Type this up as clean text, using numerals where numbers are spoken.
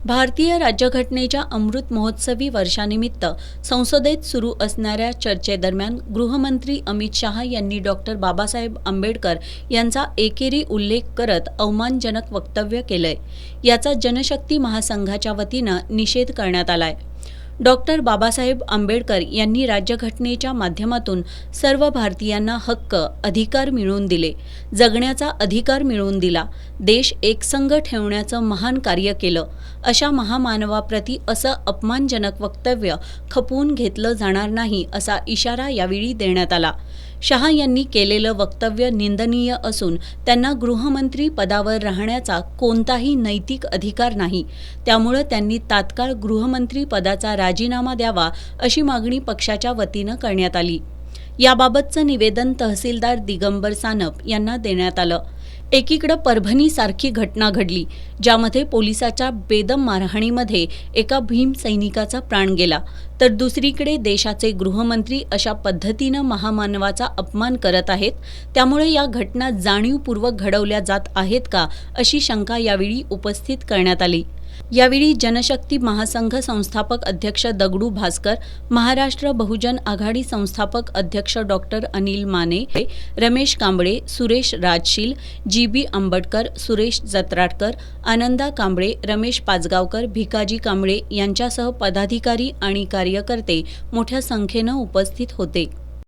भारतीय राज्यघटनेच्या अमृत महोत्सवी वर्षानिमित्त संसदेत सुरू असणाऱ्या चर्चेदरम्यान गृहमंत्री अमित शहा यांनी डॉक्टर बाबासाहेब आंबेडकर यांचा एकेरी उल्लेख करत अवमानजनक वक्तव्य केलंय। याचा जनशक्ती महासंघाच्या वतीनं निषेध करण्यात आलाय। डॉक्टर बाबासाहेब आंबेडकर यांनी राज्यघटनेच्या माध्यमातून सर्व भारतीयांना हक्क, अधिकार मिळवून दिले, जगण्याचा अधिकार मिळवून दिला, देश एकसंघ ठेवण्याचं महान कार्य केलं। अशा महामानवाप्रती असं अपमानजनक वक्तव्य खपवून घेतलं जाणार नाही असा इशारा यावेळी देण्यात आला। शहा यांनी केलेलं वक्तव्य निंदनीय असून त्यांना गृहमंत्री पदावर राहण्याचा कोणताही नैतिक अधिकार नाही, त्यामुळे त्यांनी तात्काळ गृहमंत्री पदाचा राजीनामा द्यावा अशी मागणी पक्षाच्या वतीनं करण्यात आली। याबाबतचं निवेदन तहसीलदार दिगंबर सानप यांना देण्यात आलं। एकीकडे परभणीसारखी घटना घडली, ज्यामध्ये पोलिसाच्या बेदम मारहाणीमध्ये एका भीम सैनिकाचा प्राण गेला, तर दुसरीकडे देशाचे गृहमंत्री अशा पद्धतीनं महामानवाचा अपमान करत आहेत। त्यामुळे या घटना जाणीवपूर्वक घडवल्या जात आहेत का, अशी शंका यावेळी उपस्थित करण्यात आली। यावेळी जनशक्ती महासंघ संस्थापक अध्यक्ष दगडू भास्कर, महाराष्ट्र बहुजन आघाडी संस्थापक अध्यक्ष डॉक्टर अनिल माने, रमेश कांबळे, सुरेश राजशील, जी.बी. आंबटकर, सुरेश जत्राटकर, आनंदा कांबळे, रमेश पाचगावकर, भिकाजी कांबळे यांच्यासह पदाधिकारी आणि कार्यकर्ते मोठ्या संख्येनं उपस्थित होते।